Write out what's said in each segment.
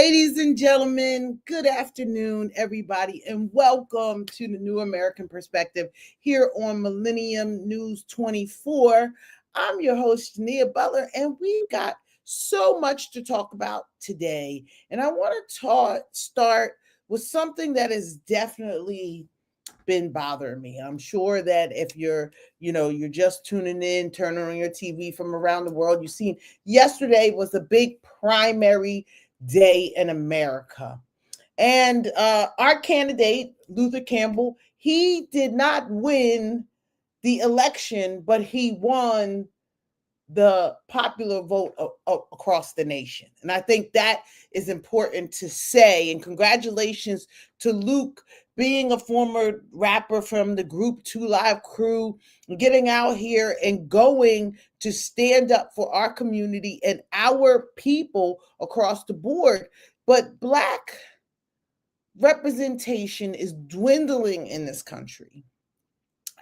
Ladies and gentlemen, good afternoon, everybody, and welcome to the New American Perspective here on Millennium News 24. I'm your host, Nia Butler, and we've got so much to talk about today. And I want to start with something that has definitely been bothering me. I'm sure that if you're just tuning in, turning on your TV from around the world, you've seen yesterday was a big primary day in America. And our candidate, Luther Campbell, he did not win the election, but he won the popular vote across the nation. And I think that is important to say. And congratulations to Luke, being a former rapper from the group 2 Live Crew, getting out here and going to stand up for our community and our people across the board. But Black representation is dwindling in this country.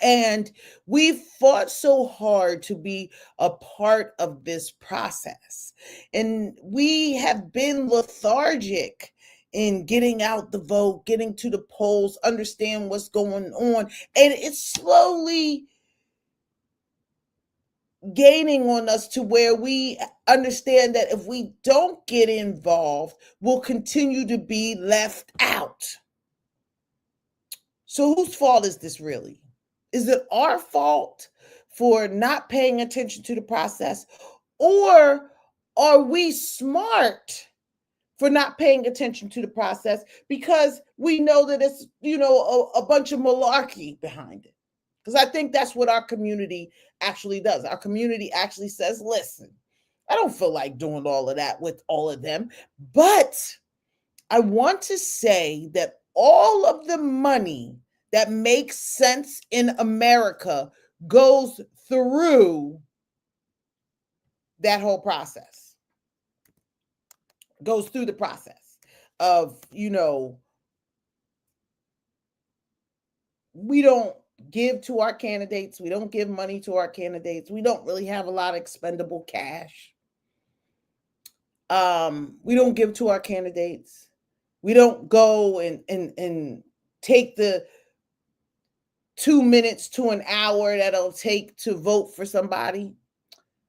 And we fought so hard to be a part of this process. And we have been lethargic in getting out the vote, getting to the polls, understand what's going on. And it's slowly gaining on us to where we understand that if we don't get involved, we'll continue to be left out. So whose fault is this really? Is it our fault for not paying attention to the process? Or are we smart for not paying attention to the process because we know that it's, a bunch of malarkey behind it? Because I think that's what our community actually does. Our community actually says, listen, I don't feel like doing all of that with all of them, but I want to say that all of the money that makes sense in America goes through that whole process. Goes through the process of, we don't give to our candidates. We don't give money to our candidates. We don't really have a lot of expendable cash. We don't give to our candidates. We don't go and take the 2 minutes to an hour that'll take to vote for somebody.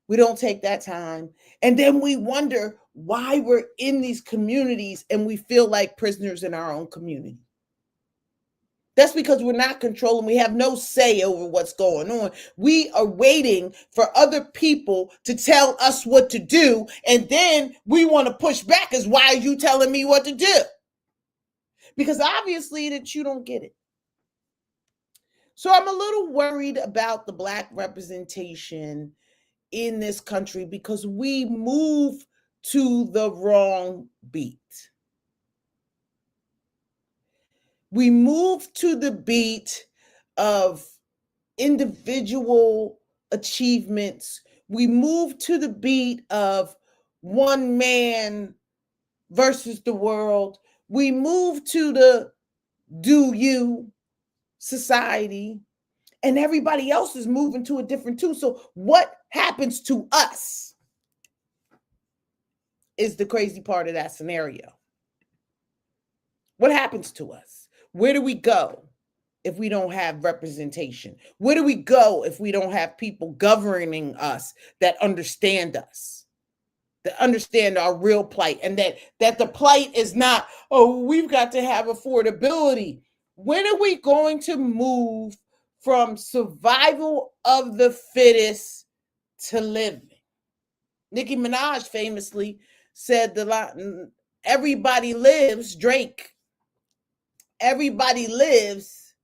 We don't take that time. And then we wonder why we're in these communities and we feel like prisoners in our own community. That's because we're not controlling. We have no say over what's going on. We are waiting for other people to tell us what to do. And then we want to push back as, why are you telling me what to do? Because obviously that you don't get it. So I'm a little worried about the Black representation in this country because we move to the wrong beat. We move to the beat of individual achievements. We move to the beat of one man versus the world. We move to the do you society, and everybody else is moving to a different tune. So what happens to us is the crazy part of that scenario. What happens to us? Where do we go if we don't have representation? Where do we go if we don't have people governing us that understand us, that understand our real plight, and that the plight is not, oh, we've got to have affordability. When are we going to move from survival of the fittest to living? Nicki Minaj famously said the line, everybody lives, Drake. Everybody lives.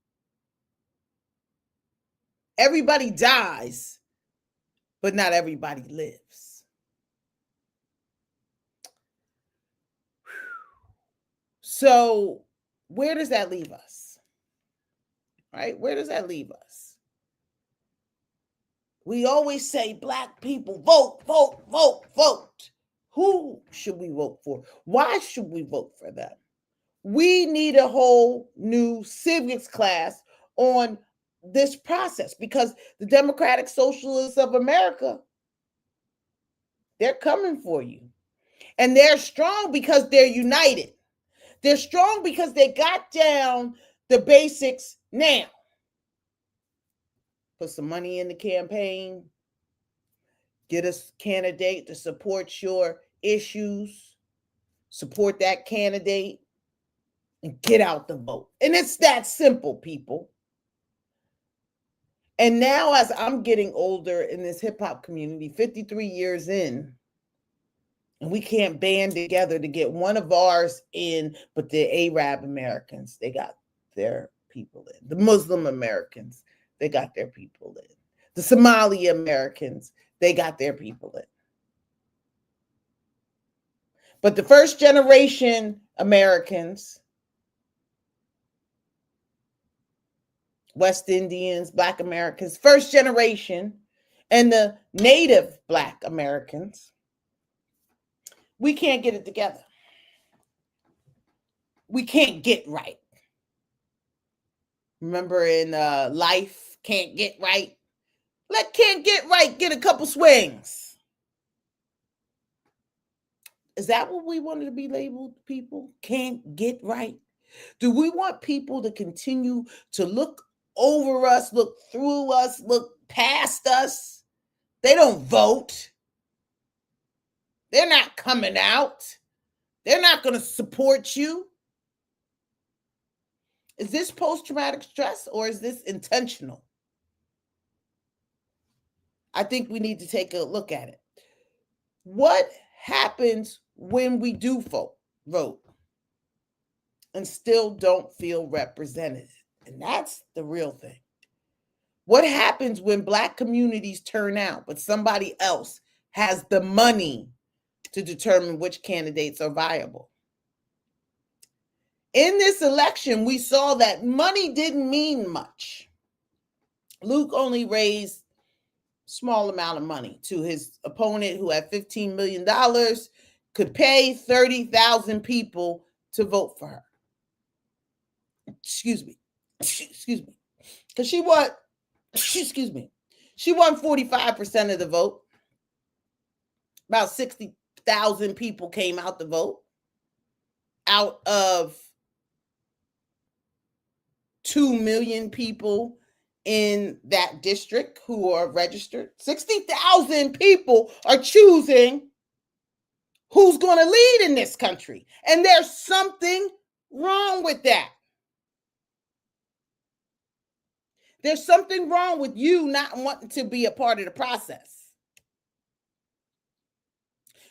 Everybody dies, but not everybody lives. So where does that leave us? Right? Where does that leave us? We always say, Black people, vote, vote, vote, vote. Who should we vote for? Why should we vote for them? We need a whole new civics class on this process because the Democratic Socialists of America, they're coming for you. And they're strong because they're united. They're strong because they got down the basics now. Put some money in the campaign. Get a candidate to support your issues. Support that candidate and get out the vote. And it's that simple, people. And now, as I'm getting older in this hip hop community, 53 years in, and we can't band together to get one of ours in, but the Arab Americans, they got their people in. The Muslim Americans, they got their people in. The Somali Americans, they got their people in. But the first generation Americans, West Indians, Black Americans, first generation, and the native Black Americans, we can't get it together. We can't get right. Remember in Life, Can't Get Right? Let Can't Get Right get a couple swings. Is that what we wanted to be labeled, people? Can't get right? Do we want people to continue to look over us, look through us, look past us? They don't vote. They're not coming out. They're not going to support you. Is this post-traumatic stress or is this intentional? I think we need to take a look at it. What happens when we do vote and still don't feel represented? And that's the real thing. What happens when Black communities turn out, but somebody else has the money to determine which candidates are viable? In this election, we saw that money didn't mean much. Luke only raised a small amount of money to his opponent, who had $15 million, could pay 30,000 people to vote for her. Excuse me. Because she won 45% of the vote. About 60,000 people came out to vote out of 2 million people in that district who are registered. 60,000 people are choosing who's going to lead in this country. And there's something wrong with that. There's something wrong with you not wanting to be a part of the process.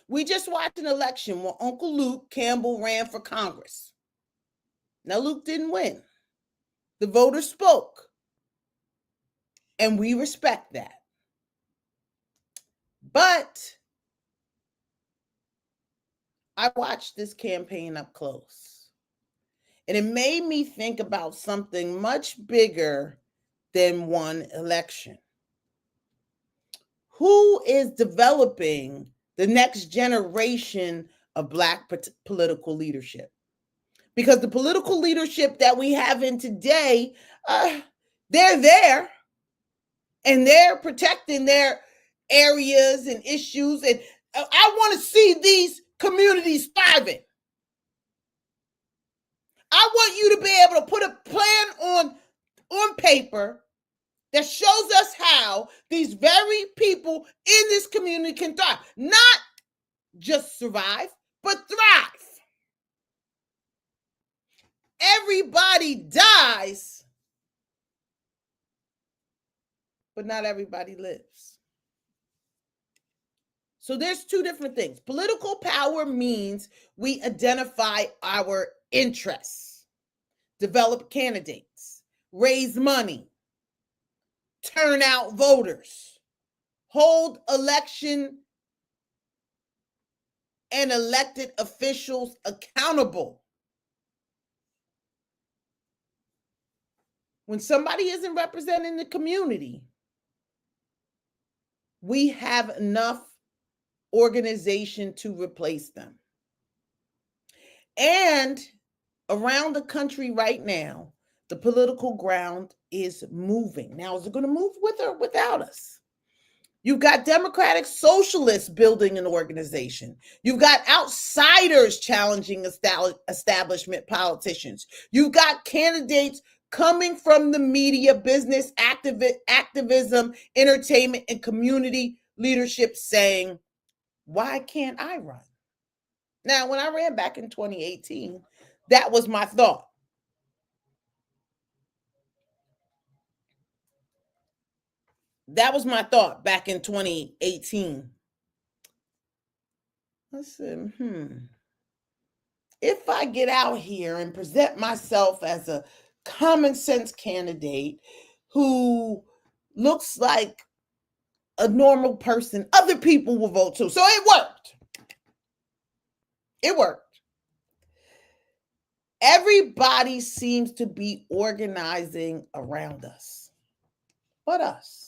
We just watched an election where Uncle Luke Campbell ran for Congress. Now, Luke didn't win. The voters spoke. And we respect that. But I watched this campaign up close. And it made me think about something much bigger than one election. Who is developing the next generation of Black political leadership? Because the political leadership that we have in today, they're there. And they're protecting their areas and issues. And I want to see these communities thriving. I want you to be able to put a plan on paper that shows us how these very people in this community can thrive. Not just survive, but thrive. Everybody dies, but not everybody lives. So there's two different things. Political power means we identify our interests, develop candidates, raise money, turn out voters, hold election and elected officials accountable. When somebody isn't representing the community, we have enough organization to replace them. And around the country right now, the political ground is moving. Now, is it going to move with or without us? You've got Democratic socialists building an organization. You've got outsiders challenging establishment politicians. You've got candidates coming from the media, business, activism, entertainment, and community leadership saying, why can't I run? Now, when I ran back in 2018, that was my thought. That was my thought back in 2018. I said, if I get out here and present myself as a common sense candidate who looks like a normal person, other people will vote too. So it worked. It worked. Everybody seems to be organizing around us, but us.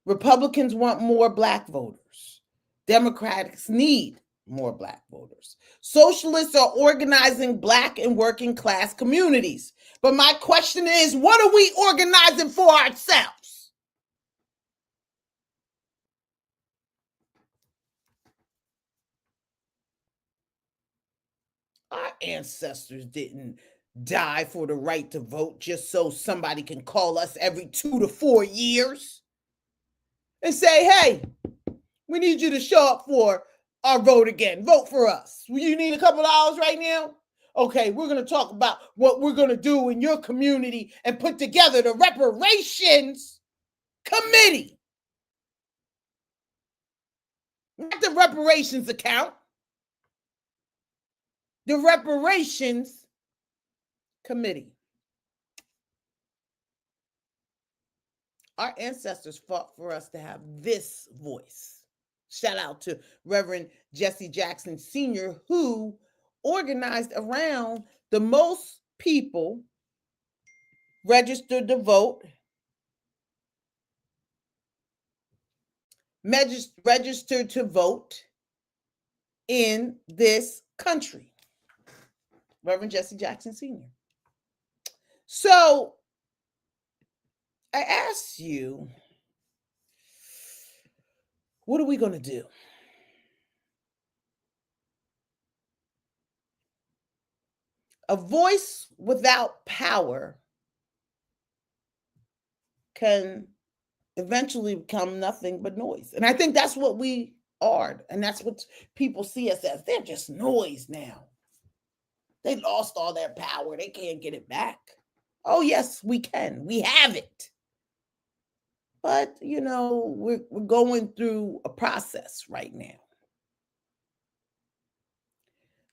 Republicans want more Black voters. Democrats need more Black voters. Socialists are organizing Black and working class communities. But my question is, what are we organizing for ourselves? Our ancestors didn't die for the right to vote just so somebody can call us every 2 to 4 years and say, hey, we need you to show up for our vote again. Vote for us. You need a couple dollars right now? Okay, we're going to talk about what we're going to do in your community and put together the reparations committee. Not the reparations account. The reparations committee. Our ancestors fought for us to have this voice. Shout out to Reverend Jesse Jackson Sr., who organized around the most people registered to vote, registered to vote in this country. Reverend Jesse Jackson Sr. So I ask you, what are we going to do? A voice without power can eventually become nothing but noise. And I think that's what we are. And that's what people see us as. They're just noise now. They lost all their power. They can't get it back. Oh, yes, we can. We have it. But, we're going through a process right now.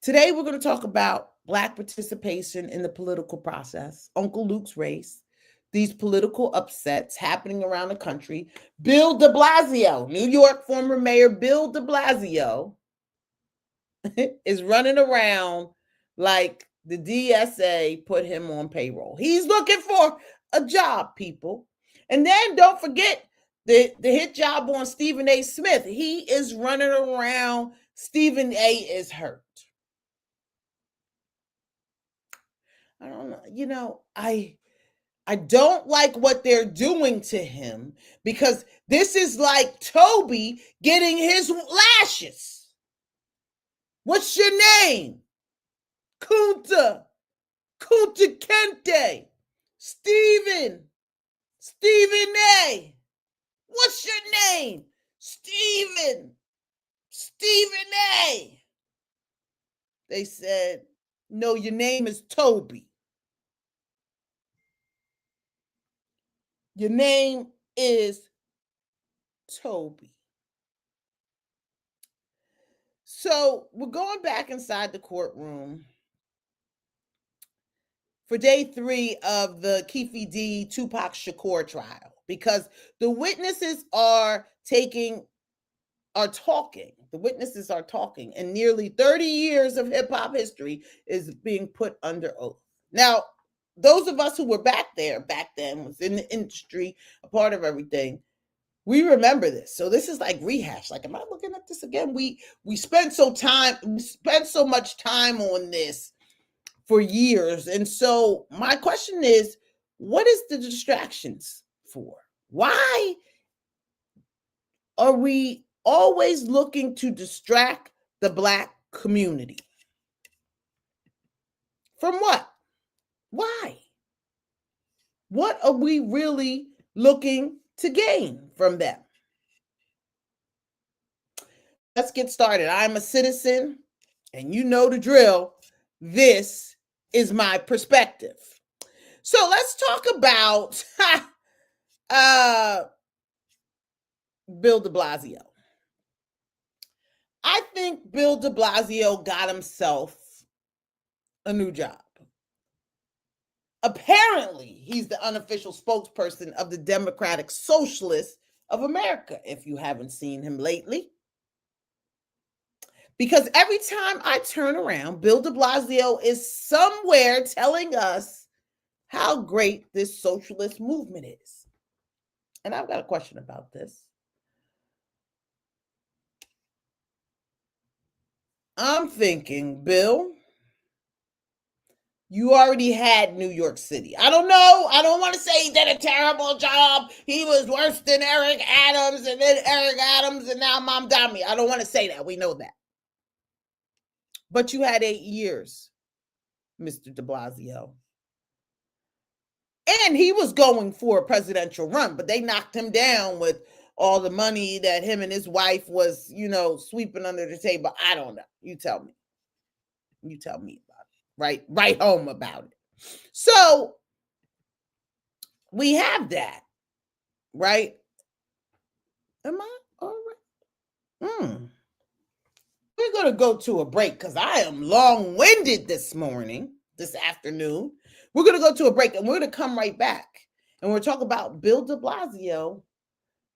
Today, we're going to talk about Black participation in the political process, Uncle Luke's race, these political upsets happening around the country. Bill de Blasio, New York former Mayor Bill de Blasio, is running around like the DSA put him on payroll. He's looking for a job, people. And then don't forget the hit job on Stephen A. Smith. He is running around. Stephen A. is hurt. I don't know. I don't like what they're doing to him because this is like Toby getting his lashes. What's your name? Kunta Kente. Stephen A. What's your name? Stephen A. They said, no, your name is Toby. Your name is Toby. So we're going back inside the courtroom for day 3 of the Keefe D. Tupac Shakur trial because the witnesses are talking. The witnesses are talking, and nearly 30 years of hip-hop history is being put under oath. Now, those of us who were back then, was in the industry, a part of everything, we remember this. So this is like rehash. Like, am I looking at this again? We spent so much time on this for years. And so my question is, what is the distractions for? Why are we always looking to distract the Black community? From what? Why? What are we really looking to gain from them? Let's get started. I'm a citizen, and you know the drill. This is my perspective. So let's talk about Bill de Blasio. I think Bill de Blasio got himself a new job. Apparently, he's the unofficial spokesperson of the Democratic Socialists of America, if you haven't seen him lately. Because every time I turn around, Bill de Blasio is somewhere telling us how great this socialist movement is. And I've got a question about this. I'm thinking, Bill, you already had New York City. I don't know. I don't want to say he did a terrible job. He was worse than Eric Adams, and then Eric Adams, and now Mom Dami. I don't want to say that. We know that. But you had 8 years, Mr. de Blasio. And he was going for a presidential run, but they knocked him down with all the money that him and his wife was, sweeping under the table. I don't know. You tell me. You tell me about it. Right? Write home about it. So we have that, right? Am I all right? We're going to go to a break because I am long-winded this afternoon. We're going to go to a break, and we're going to come right back. And we're talking about Bill de Blasio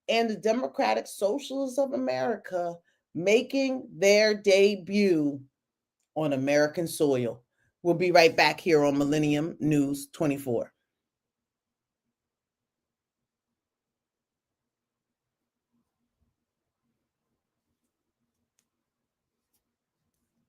and the Democratic Socialists of America making their debut on American soil. We'll be right back here on Millenium News 24.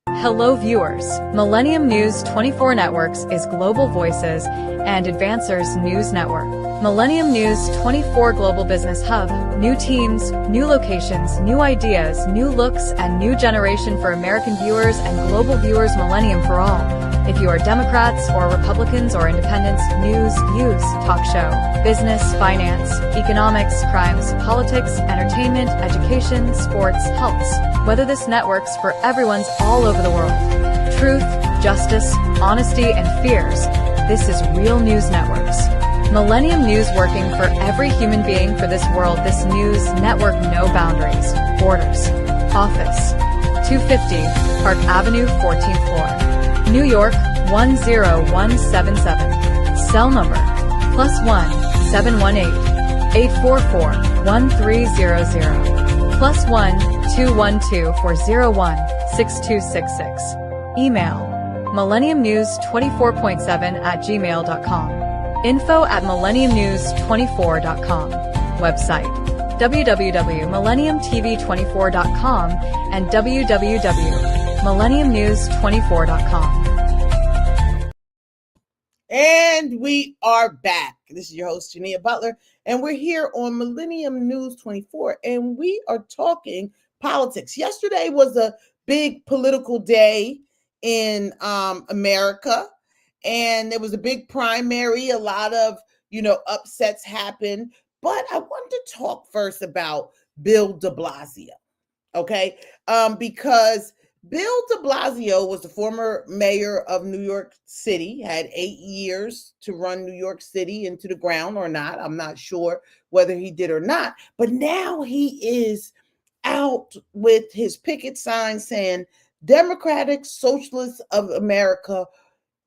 Hello viewers, Millenium News 24 Networks is Global Voices and Advancers News Network. Millenium News 24 Global Business Hub, new teams, new locations, new ideas, new looks, and new generation for American viewers and global viewers. Millennium for all. If you are Democrats or Republicans or independents, news, views, talk show, business, finance, economics, crimes, politics, entertainment, education, sports, healths, whether this network's for everyone's all over the world. Truth, justice, honesty, and fears. This is Real News Networks. Millennium News working for every human being for this world. This news network, no boundaries, borders. Office, 250 Park Avenue, 14th floor. New York, 10177. Cell number, +1 718 844 1300. +1 212 401 6266. Email, millenniumnews24.7@gmail.com. info@millenniumnews24.com. Website, www.millenniumtv24.com and www.millenniumnews24.com. And we are back. This is your host, Jania Butler, and we're here on Millennium News 24, and we are talking politics. Yesterday was a big political day in America, and there was a big primary. A lot of, upsets happened, but I wanted to talk first about Bill de Blasio, okay? Because Bill de Blasio was the former mayor of New York City, had 8 years to run New York City into the ground or not. I'm not sure whether he did or not, but now he is out with his picket sign saying Democratic Socialists of America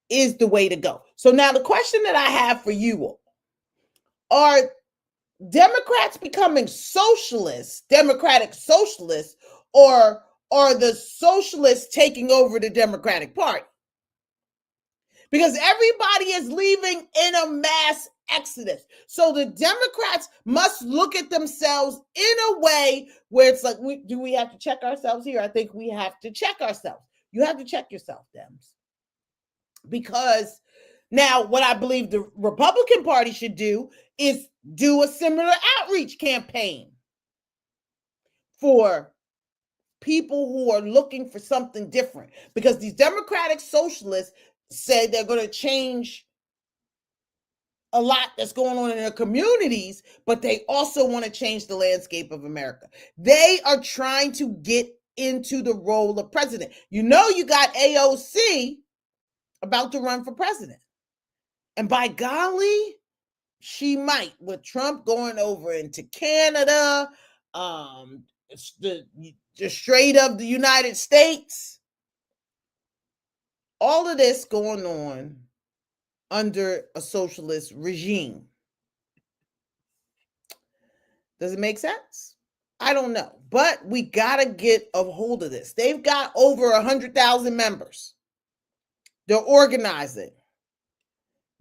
is the way to go. So now the question that I have for you all, are Democrats becoming socialists, Democratic socialists, or are the socialists taking over the Democratic Party? Because everybody is leaving in a mass exodus. So the Democrats must look at themselves in a way where it's like, do we have to check ourselves here? I think we have to check ourselves. You have to check yourself, Dems. Because now what I believe the Republican Party should do is do a similar outreach campaign. for people who are looking for something different, because these democratic socialists say they're going to change a lot that's going on in their communities, but they also want to change the landscape of America. They are trying to get into the role of president. You know, you got AOC about to run for president. And by golly, she might, with Trump going over into Canada, the Strait of the United States, all of this going on under a socialist regime. Does it make sense? I don't know, but we got to get a hold of this. They've got over 100,000 members. They're organizing.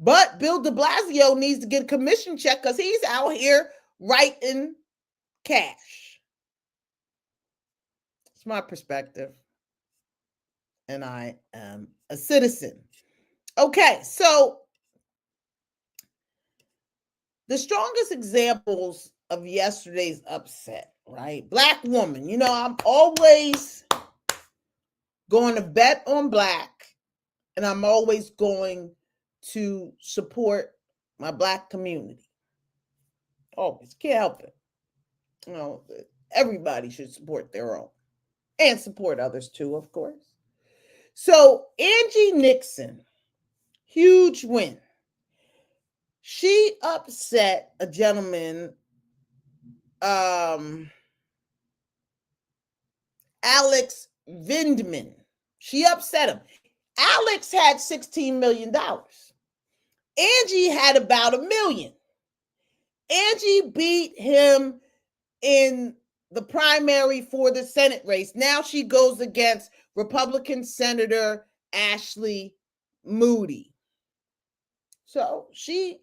But Bill de Blasio needs to get a commission check because he's out here writing cash. It's my perspective. And I am a citizen. Okay, so the strongest examples of yesterday's upset, right? Black woman. You know, I'm always going to bet on black, and I'm always going to support my black community. Always. Can't help it. You know, everybody should support their own and support others too, of course. So Angie Nixon, huge win. She upset a gentleman, Alex Vindman. She upset him. Alex had $16 million. Angie had about $1 million. Angie beat him in the primary for the Senate race. Now she goes against Republican Senator Ashley Moody. So she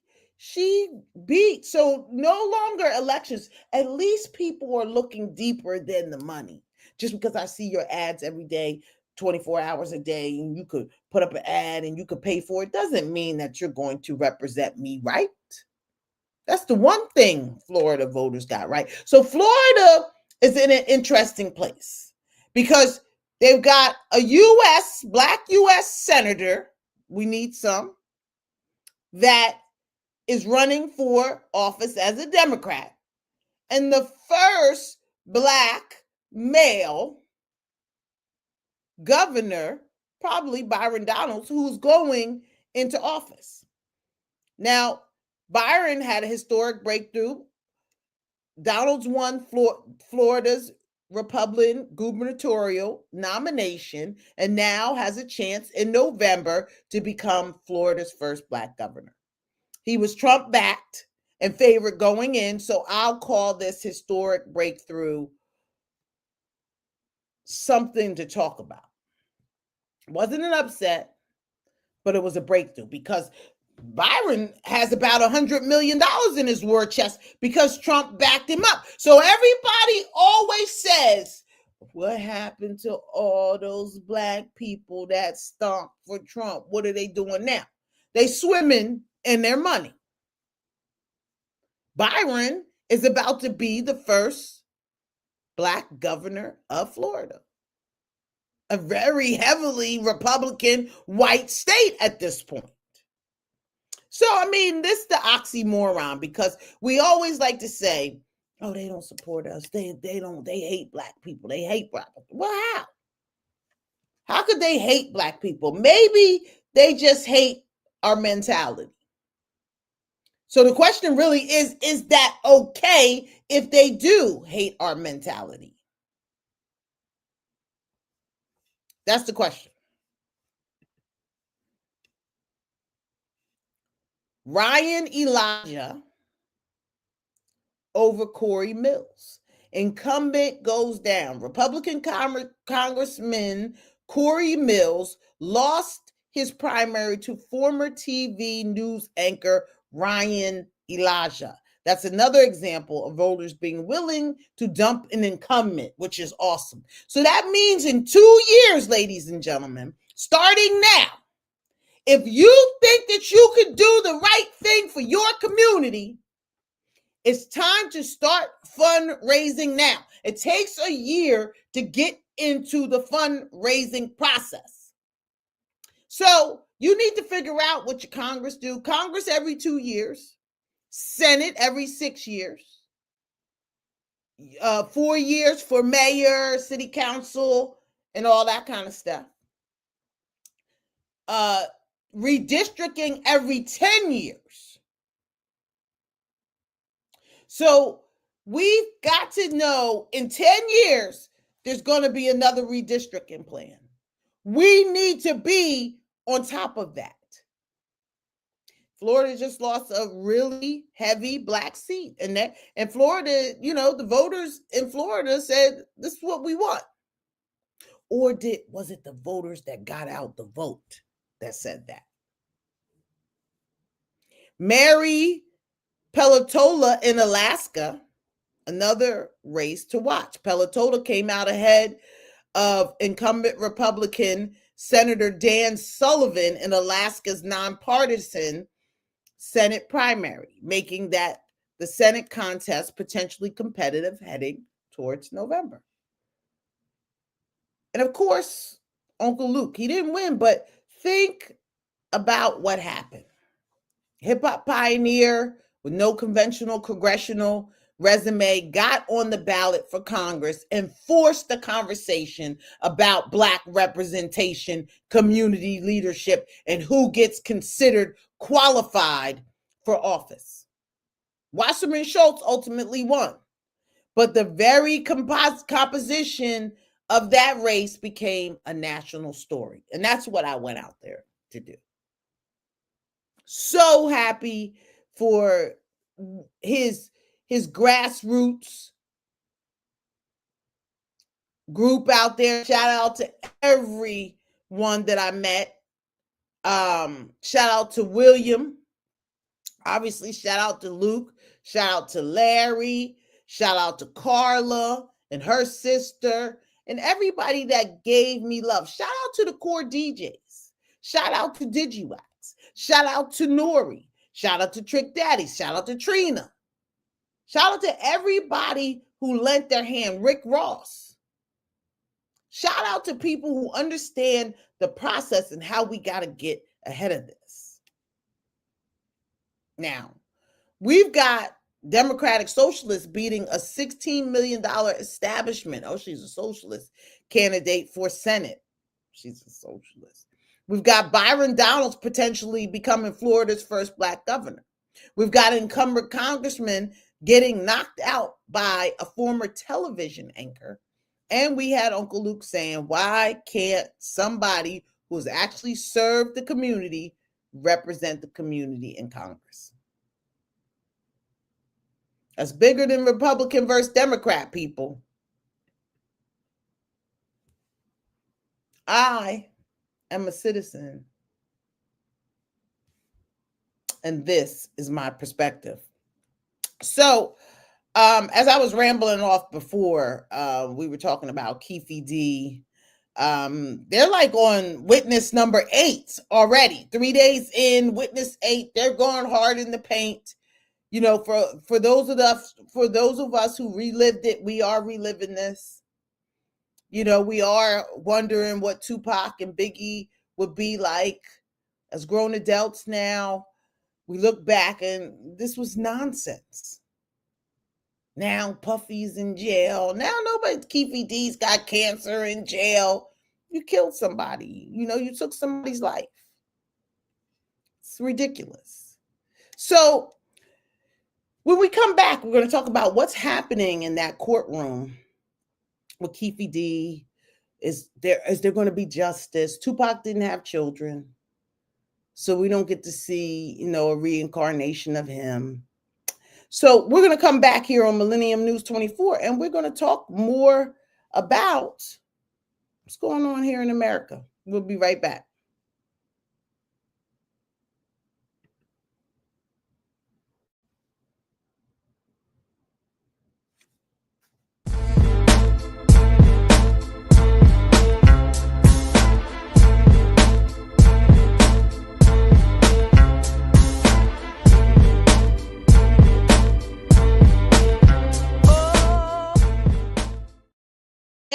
beat. So no longer elections. At least people are looking deeper than the money. Just because I see your ads every day, 24 hours a day, and you could put up an ad and you could pay for it, doesn't mean that you're going to represent me right. That's the one thing Florida voters got right. So Florida is in an interesting place because they've got a black U.S. senator, we need some, that is running for office as a Democrat, and the first black male governor, probably Byron Donalds, who's going into office. Now, Byron had a historic breakthrough. Donalds won Florida's Republican gubernatorial nomination and now has a chance in November to become Florida's first black governor. He was Trump-backed and favored going in, so I'll call this historic breakthrough something to talk about. It wasn't an upset, but it was a breakthrough because Byron has about $100 million in his war chest because Trump backed him up. So everybody always says, what happened to all those black people that stomped for Trump? What are they doing now? They swimming in their money. Byron is about to be the first black governor of Florida, a very heavily Republican white state at this point. So, I mean, this is the oxymoron because we always like to say, oh, they don't support us. They hate black people. They hate black people. Well, how? How could they hate black people? Maybe they just hate our mentality. So the question really is that okay if they do hate our mentality? That's the question. Ryan Elijah over Corey Mills. Incumbent goes down. Republican Congressman Corey Mills lost his primary to former TV news anchor Ryan Elijah. That's another example of voters being willing to dump an incumbent, which is awesome. So that means in 2 years, ladies and gentlemen, starting now, if you think that you can do the right thing for your community It's time to start fundraising now. It takes a year to get into the fundraising process. So you need to figure out what your Congress do. Congress every 2 years, Senate every 6 years, 4 years for mayor, city council, and all that kind of stuff. Redistricting every 10 years. So we've got to know in 10 years, there's going to be another redistricting plan. We need to be on top of that. Florida just lost a really heavy black seat. And Florida, the voters in Florida said, this is what we want. Or was it the voters that got out the vote that said that? Mary Peltola in Alaska, another race to watch. Peltola came out ahead of incumbent Republican Senator Dan Sullivan in Alaska's nonpartisan Senate primary, making that the Senate contest potentially competitive heading towards November. And of course, Uncle Luke, he didn't win, but think about what happened. Hip-hop pioneer with no conventional congressional resume got on the ballot for Congress and forced the conversation about Black representation, community leadership, and who gets considered qualified for office. Wasserman Schultz ultimately won, but the very composition of that race became a national story. And that's what I went out there to do. So happy for his grassroots group out there. Shout out to everyone that I met. Shout out to William. Obviously, shout out to Luke. Shout out to Larry. Shout out to Carla and her sister and everybody that gave me love. Shout out to the core DJs. Shout out to DigiWax. Shout out to Nori. Shout out to Trick Daddy. Shout out to Trina. Shout out to everybody who lent their hand. Rick Ross. Shout out to people who understand the process and how we got to get ahead of this. Now, we've got Democratic Socialists beating a $16 million establishment. Oh, she's a socialist candidate for Senate. She's a socialist. We've got Byron Donalds potentially becoming Florida's first Black governor. We've got incumbent congressman getting knocked out by a former television anchor. And we had Uncle Luke saying, why can't somebody who's actually served the community represent the community in Congress? That's bigger than Republican versus Democrat, people. I am a citizen, and this is my perspective. So, as I was rambling off before, we were talking about Keefe D. They're like on witness number 8 already. 3 days in, witness 8. They're going hard in the paint. You know, for those of us who relived it, we are reliving this. You know, we are wondering what Tupac and Biggie would be like as grown adults now. We look back and this was nonsense. Now Puffy's in jail. Now Keefe D's got cancer in jail. You killed somebody. You know, you took somebody's life. It's ridiculous. So when we come back, we're going to talk about what's happening in that courtroom with Keefe D. Is there going to be justice? Tupac didn't have children, so we don't get to see, a reincarnation of him. So we're going to come back here on Millennium News 24, and we're going to talk more about what's going on here in America. We'll be right back.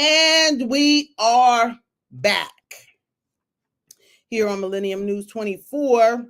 And we are back here on Millennium News 24.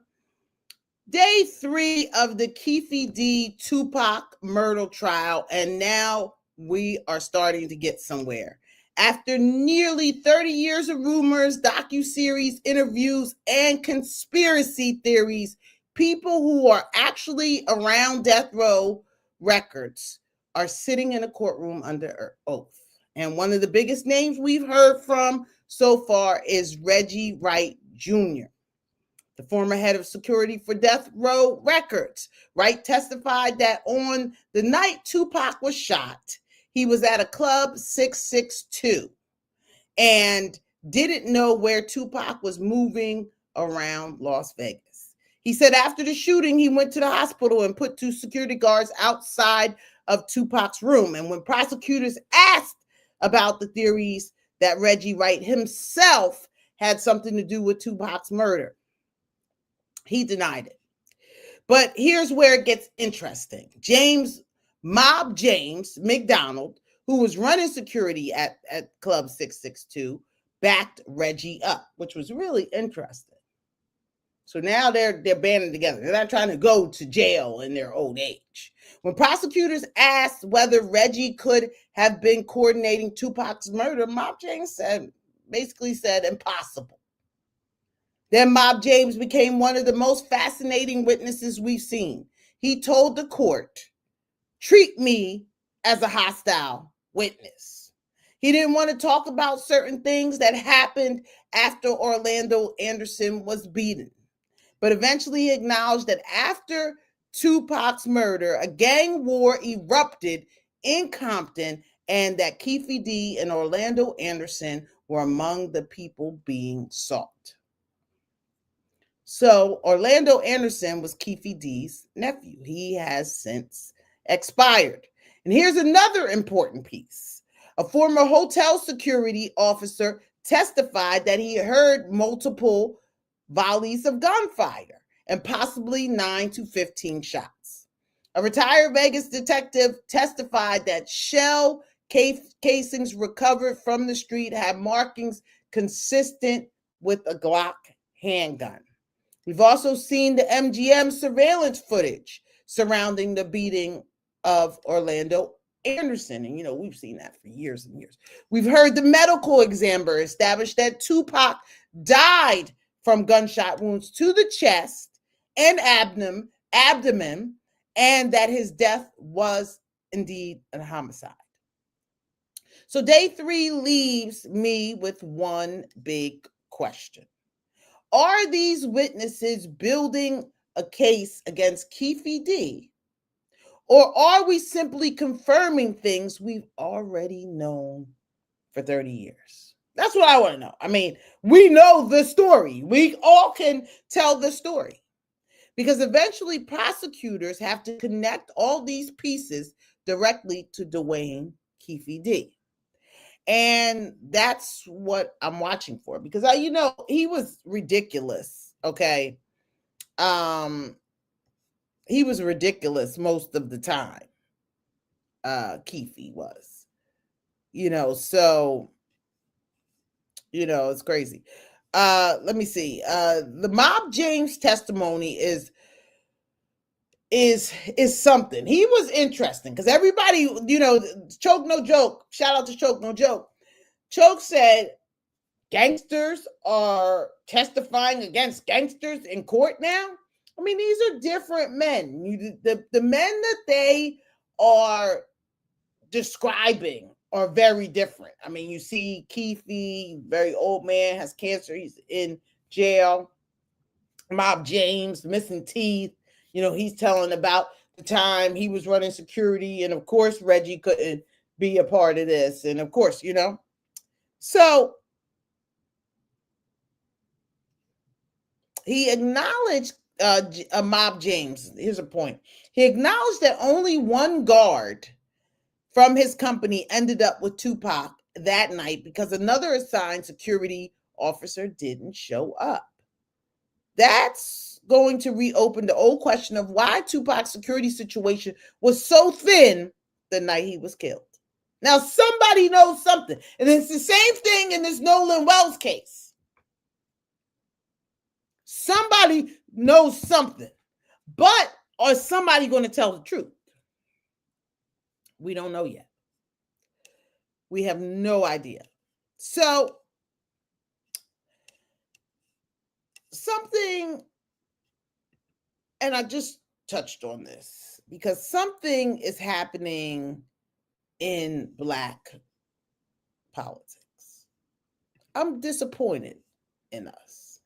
Day 3 of the Keffe D. Tupac murder trial, and now we are starting to get somewhere. After nearly 30 years of rumors, docuseries, interviews, and conspiracy theories, people who are actually around death row records are sitting in a courtroom under oath. And one of the biggest names we've heard from so far is Reggie Wright Jr., the former head of security for Death Row Records. Wright testified that on the night Tupac was shot, he was at a club 662 and didn't know where Tupac was moving around Las Vegas. He said after the shooting, he went to the hospital and put 2 security guards outside of Tupac's room. And when prosecutors asked about the theories that Reggie Wright himself had something to do with Tupac's murder, he denied it. But here's where it gets interesting. Mob James McDonald, who was running security at Club 662, backed Reggie up, which was really interesting. So now they're banding together. They're not trying to go to jail in their old age. When prosecutors asked whether Reggie could have been coordinating Tupac's murder, Mob James basically said impossible. Then Mob James became one of the most fascinating witnesses we've seen. He told the court, treat me as a hostile witness. He didn't want to talk about certain things that happened after Orlando Anderson was beaten. But eventually he acknowledged that after Tupac's murder, a gang war erupted in Compton and that Keffe D and Orlando Anderson were among the people being sought. So Orlando Anderson was Keffe D's nephew. He has since expired. And here's another important piece. A former hotel security officer testified that he heard multiple volleys of gunfire and possibly 9 to 15 shots. A retired Vegas detective testified that shell casings recovered from the street had markings consistent with a Glock handgun. We've also seen the MGM surveillance footage surrounding the beating of Orlando Anderson. And, we've seen that for years and years. We've heard the medical examiner establish that Tupac died from gunshot wounds to the chest and abdomen, and that his death was indeed a homicide. So day 3 leaves me with one big question. Are these witnesses building a case against Keffe D? Or are we simply confirming things we've already known for 30 years? That's what I want to know. I mean, we know the story. We all can tell the story. Because eventually prosecutors have to connect all these pieces directly to Dwayne Keffe D. And that's what I'm watching for, because he was ridiculous. Okay. He was ridiculous most of the time. Keffe was, so, it's crazy. Let me see. The Mob James testimony is something. He was interesting because everybody, Choke No Joke, shout out to Choke No Joke. Choke said gangsters are testifying against gangsters in court now. I mean, these are different men. The men that they are describing are very different. I mean, you see Keffe, very old man, has cancer. He's in jail. Mob James, missing teeth. He's telling about the time he was running security. And of course, Reggie couldn't be a part of this. And of course, so he acknowledged Mob James. Here's a point. He acknowledged that only one guard from his company ended up with Tupac that night because another assigned security officer didn't show up. That's going to reopen the old question of why Tupac's security situation was so thin the night he was killed. Now, somebody knows something. And it's the same thing in this Nolan Wells case. Somebody knows something. But are somebody going to tell the truth? We don't know yet. We have no idea. So, something, and I just touched on this, because something is happening in Black politics. I'm disappointed in us.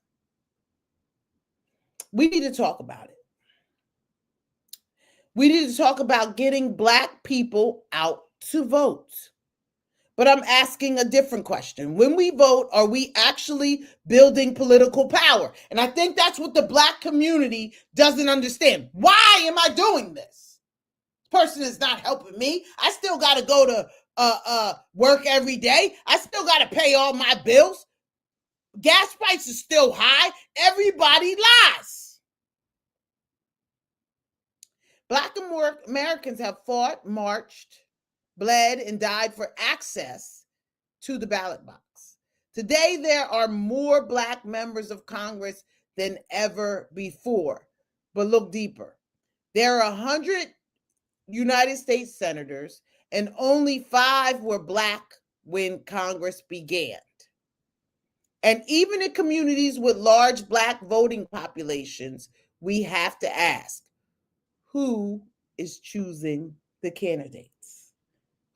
We need to talk about it. We need to talk about getting Black people out to vote. But I'm asking a different question. When we vote, are we actually building political power? And I think that's what the Black community doesn't understand. Why am I doing this? This person is not helping me. I still got to go to work every day. I still got to pay all my bills. Gas prices is still high. Everybody lies. Black Americans have fought, marched, bled, and died for access to the ballot box. Today, there are more Black members of Congress than ever before. But look deeper. There are 100 United States senators, and only 5 were Black when Congress began. And even in communities with large Black voting populations, we have to ask, who is choosing the candidates?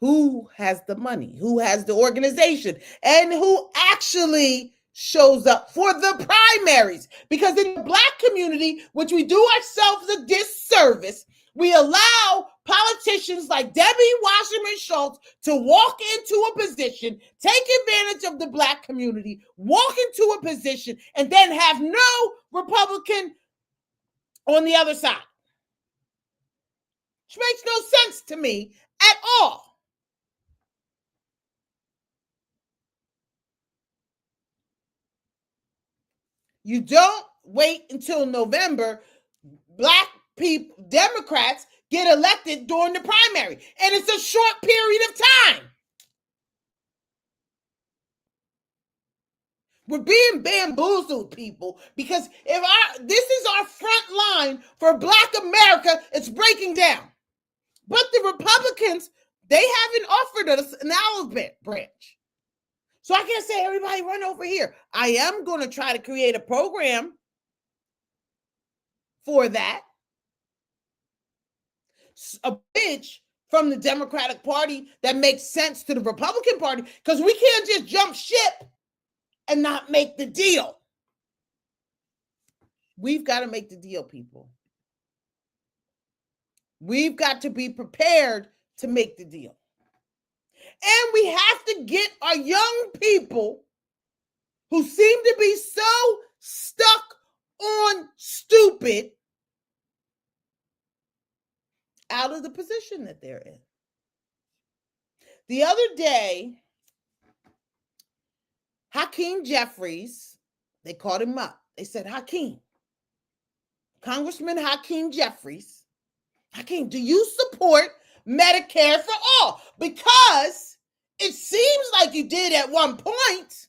Who has the money? Who has the organization? And who actually shows up for the primaries? Because in the Black community, which we do ourselves a disservice, we allow politicians like Debbie Wasserman Schultz to walk into a position, take advantage of the Black community, walk into a position, and then have no Republican on the other side. Which makes no sense to me at all. You don't wait until November. Black people, Democrats, get elected during the primary. And it's a short period of time. We're being bamboozled, people, because this is our front line for Black America. It's breaking down. But the Republicans, they haven't offered us an olive branch. So I can't say, everybody run over here. I am going to try to create a program for that. A bridge from the Democratic Party that makes sense to the Republican Party, because we can't just jump ship and not make the deal. We've got to make the deal, people. We've got to be prepared to make the deal. And we have to get our young people who seem to be so stuck on stupid out of the position that they're in. The other day, Hakeem Jeffries, they called him up. They said, Hakeem, Congressman Hakeem Jeffries, Hakeem, do you support Medicare for all? Because it seems like you did at one point.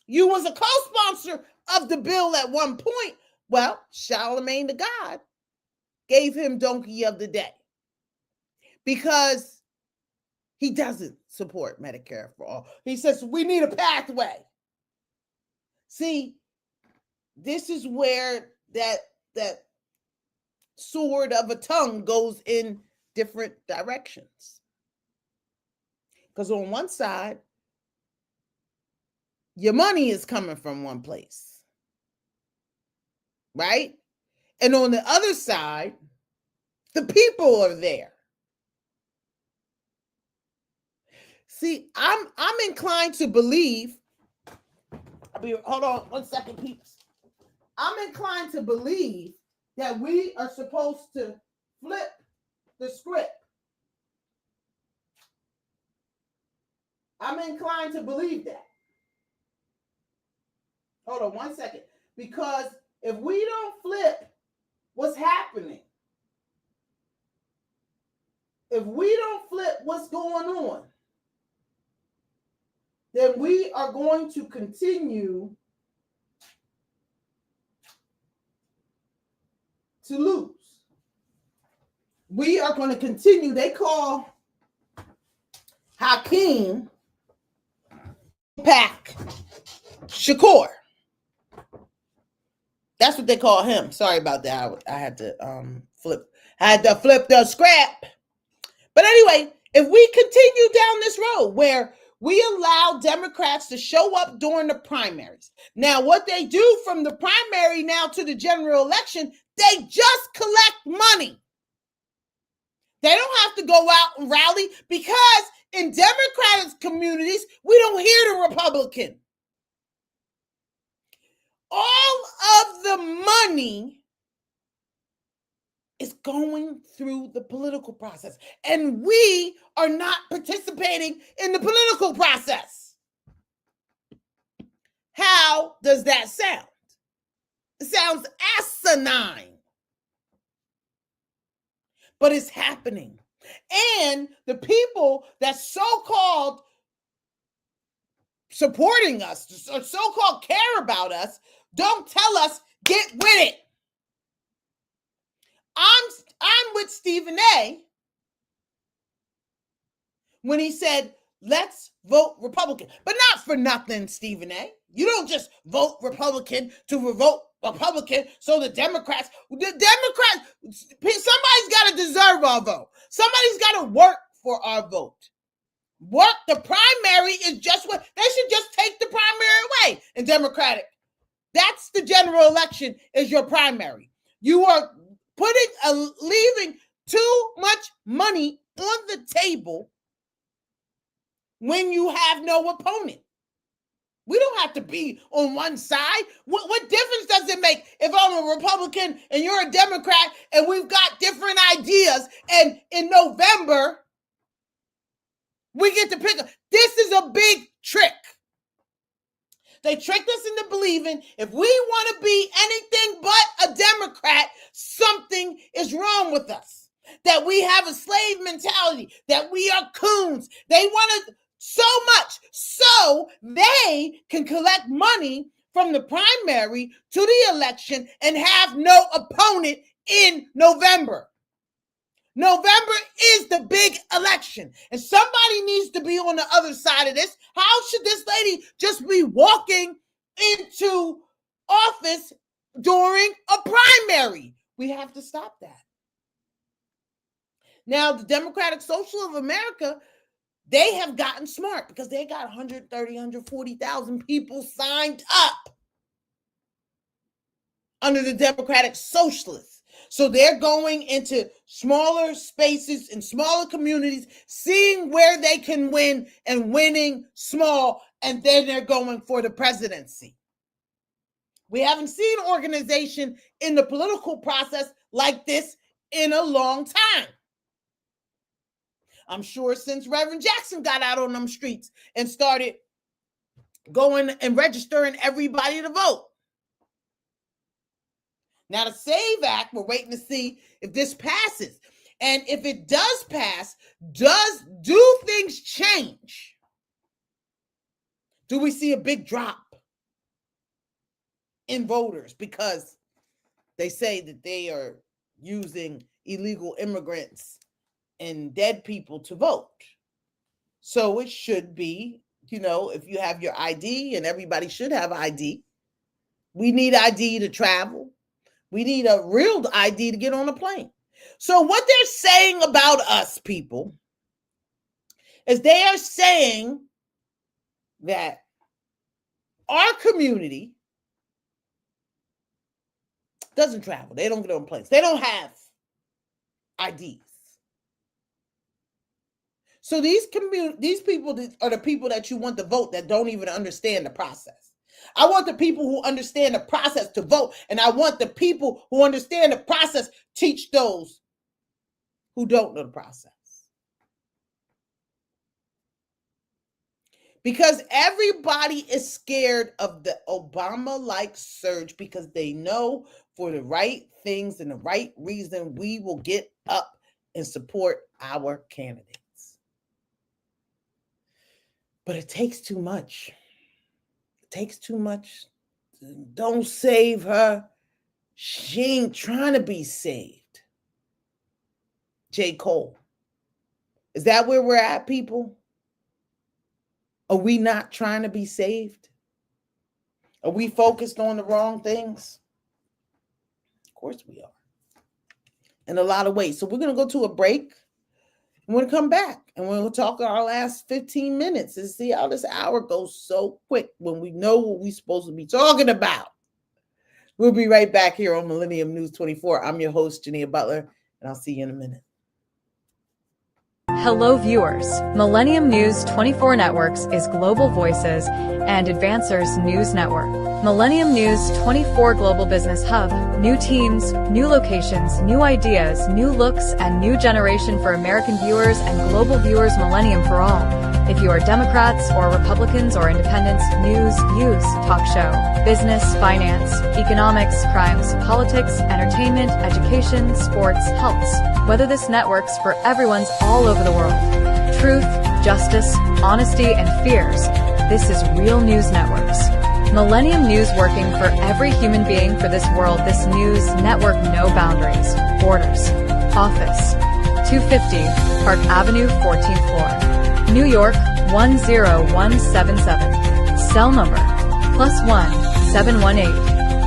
You was a co-sponsor of the bill at one point. Well, Charlemagne the God gave him Donkey of the Day because he doesn't support Medicare for all. He says, we need a pathway. See, this is where that sword of a tongue goes in different directions. Because on one side, your money is coming from one place, right? And on the other side, the people are there. See, I'm inclined to believe, hold on one second, peeps. I'm inclined to believe that we are supposed to flip the script. I'm inclined to believe that. Hold on one second. Because if we don't flip what's happening, if we don't flip what's going on, then we are going to continue to lose. We are going to continue. They call Hakeem Pack Shakur. That's what they call him. Sorry about that. I had to flip the scrap. But anyway, if we continue down this road where we allow Democrats to show up during the primaries. Now, what they do from the primary now to the general election, they just collect money. They don't have to go out and rally because in Democratic communities, we don't hear the Republican. All of the money is going through the political process, and we are not participating in the political process. How does that sound? It sounds asinine, but it's happening. And the people that so-called supporting us or so-called care about us don't tell us, get with it. I'm with Stephen A. when he said, let's vote Republican. But not for nothing, Stephen A. You don't just vote Republican to vote Republican so the Democrats, somebody's got to deserve our vote. Somebody's got to work for our vote. Work, the primary is just what, they should just take the primary away in Democratic. That's the general election is your primary. You are leaving too much money on the table when you have no opponent. We don't have to be on one side. What difference does it make if I'm a Republican and you're a Democrat and we've got different ideas and in November we get to pick? This is a big trick. They tricked us into believing if we want to be anything but a Democrat, something is wrong with us. That we have a slave mentality, that we are coons. They want to so much so they can collect money from the primary to the election and have no opponent in November. November is the big election, and somebody needs to be on the other side of this. How should this lady just be walking into office during a primary? We have to stop that. Now, the Democratic Social of America, they have gotten smart because they got 130, 140,000 people signed up under the Democratic Socialists. So they're going into smaller spaces and smaller communities, seeing where they can win and winning small, and then they're going for the presidency. We haven't seen organization in the political process like this in a long time. I'm sure since Reverend Jackson got out on them streets and started going and registering everybody to vote. Now, the SAVE Act, we're waiting to see if this passes. And if it does pass, do things change? Do we see a big drop in voters because they say that they are using illegal immigrants and dead people to vote? So it should be, if you have your ID, and everybody should have ID. We need ID to travel. We need a real ID to get on a plane. So what they're saying about us, people, is they are saying that our community doesn't travel. They don't get on planes. They don't have IDs. So these people are the people that you want to vote that don't even understand the process. I want the people who understand the process to vote, and I want the people who understand the process teach those who don't know the process. Because everybody is scared of the Obama-like surge because they know for the right things and the right reason we will get up and support our candidates. But it takes too much. It takes too much. Don't save her. She ain't trying to be saved. J. Cole. Is that where we're at, people? Are we not trying to be saved? Are we focused on the wrong things? Of course we are. In a lot of ways. So we're going to go to a break. And we're going to come back. And we'll talk our last 15 minutes and see how this hour goes so quick when we know what we're supposed to be talking about. We'll be right back here on Millennium News 24. I'm your host, Jania Butler, and I'll see you in a minute. Hello viewers, Millennium News 24 Networks is Global Voices and Advancers News Network. Millennium News 24 Global Business Hub, new teams, new locations, new ideas, new looks, and new generation for American viewers and global viewers. Millennium for all. If you are Democrats or Republicans or independents, news, views, talk show, business, finance, economics, crimes, politics, entertainment, education, sports, healths. Whether this network's for everyone's all over the world. Truth, justice, honesty, and fears. This is Real News Networks. Millennium News working for every human being for this world. This news network, no boundaries, borders. Office, 250 Park Avenue, 14th floor. New York, 10177. Cell number, +1 718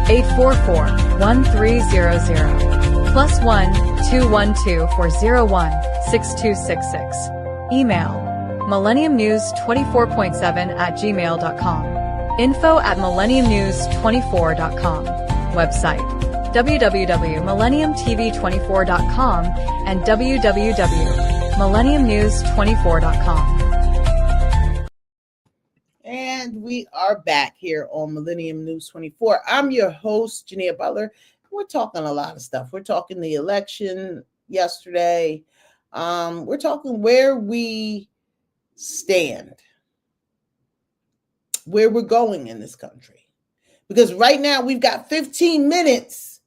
844 1300. +1 212 401 6266. Email, millenniumnews24.7@gmail.com. info@millenniumnews24.com. Website, www.millenniumtv24.com and www.millenniumnews24.com. And we are back here on Millennium News 24. I'm your host, Jania Butler. We're talking a lot of stuff. We're talking the election yesterday. We're talking where we stand, where we're going in this country. Because right now we've got 15 minutes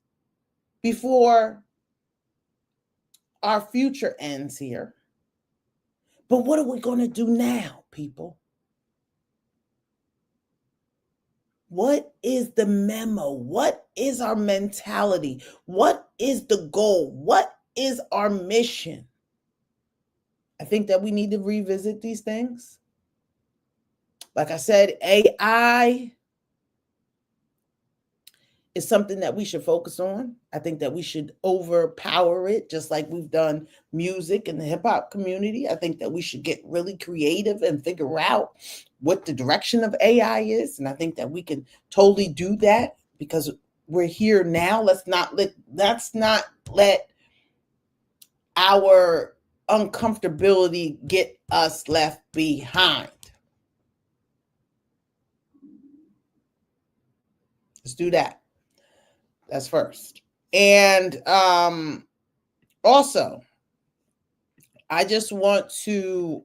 before our future ends here. But what are we going to do now, people? What is the memo? What is our mentality? What is the goal? What is our mission? I think that we need to revisit these things. Like I said, AI is something that we should focus on. I think that we should overpower it, just like we've done music in the hip hop community. I think that we should get really creative and figure out what the direction of AI is. And I think that we can totally do that because we're here now. Let's not let our uncomfortability get us left behind. Let's do that. That's first. And also, I just want to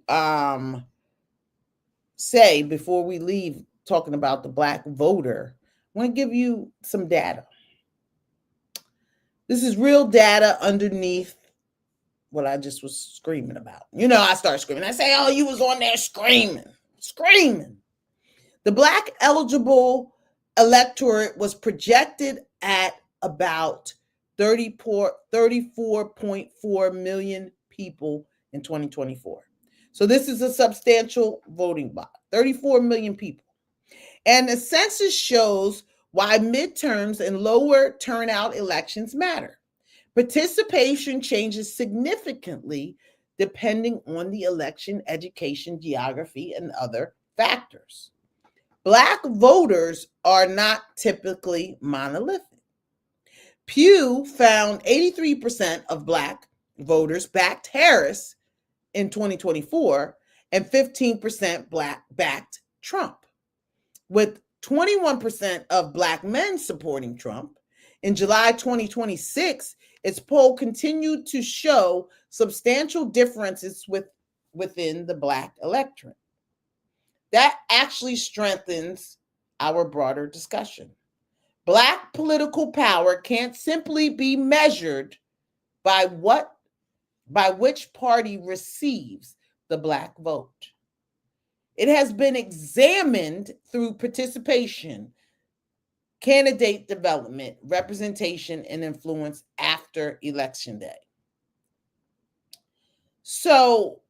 say before we leave talking about the Black voter, I want to give you some data. This is real data underneath what I just was screaming about. You know, I start screaming. I say, oh, you was on there screaming. The Black eligible electorate was projected at about 34.4 million people in 2024. So this is a substantial voting bloc, 34 million people. And the census shows why midterms and lower turnout elections matter. Participation changes significantly depending on the election, education, geography, and other factors. Black voters are not typically monolithic. Pew found 83% of Black voters backed Harris in 2024 and 15% backed Trump, with 21% of Black men supporting Trump. In July 2026, its poll continued to show substantial differences within the Black electorate. That actually strengthens our broader discussion. Black political power can't simply be measured by what by which party receives the black vote. It has been examined through participation, candidate development, representation, and influence after Election Day. So,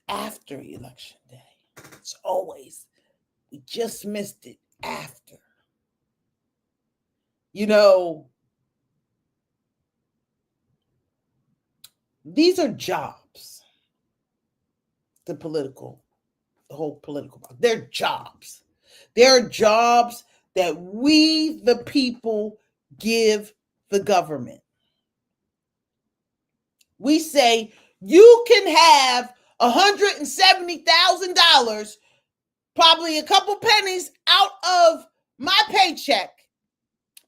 after Election Day, it's always, we just missed it after. You know, these are jobs. The whole political, they're jobs. They're jobs that we, the people, give the government. We say, you can have $170,000, probably a couple pennies out of my paycheck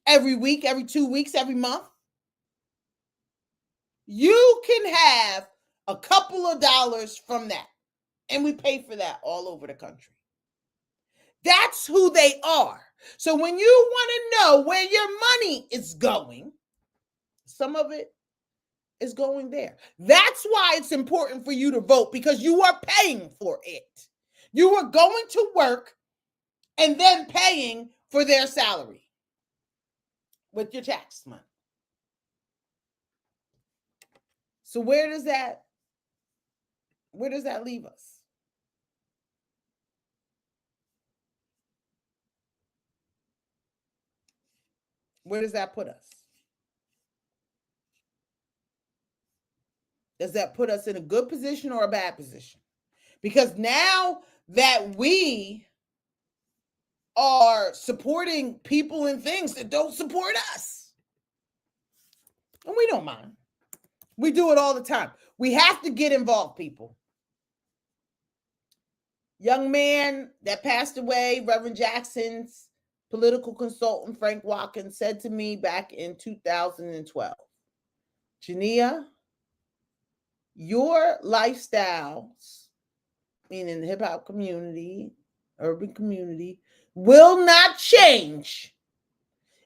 every week, every 2 weeks, every month. You can have a couple of dollars from that. And we pay for that all over the country. That's who they are. So when you want to know where your money is going, some of it is going there. That's why it's important for you to vote, because you are paying for it. You are going to work and then paying for their salary with your tax money. So where does that leave us? Where does that put us? Does that put us in a good position or a bad position? Because now that we are supporting people and things that don't support us, and we don't mind. We do it all the time. We have to get involved, people. Young man that passed away, Reverend Jackson's political consultant, Frank Watkins, said to me back in 2012, Jania, your lifestyles, meaning the hip hop community, urban community, will not change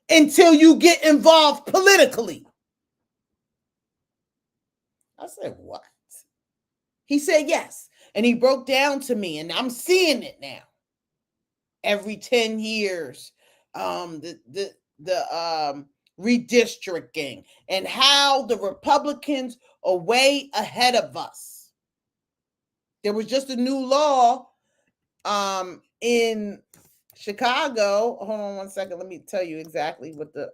until you get involved politically. I said, what? He said, yes. And he broke down to me, and I'm seeing it now. Every 10 years, the redistricting and how the Republicans are way ahead of us. There was just a new law in Chicago. Hold on one second. Let me tell you exactly what the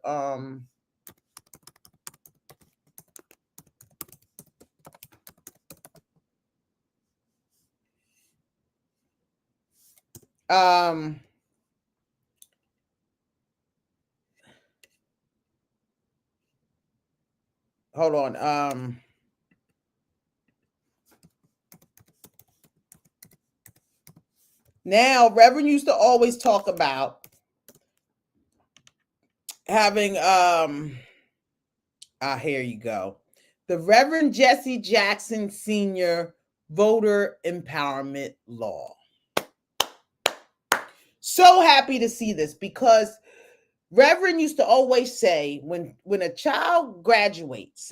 hold on. Now, Reverend used to always talk about having here you go. The Reverend Jesse Jackson Sr. Voter Empowerment Law. So happy to see this, because Reverend used to always say, when a child graduates,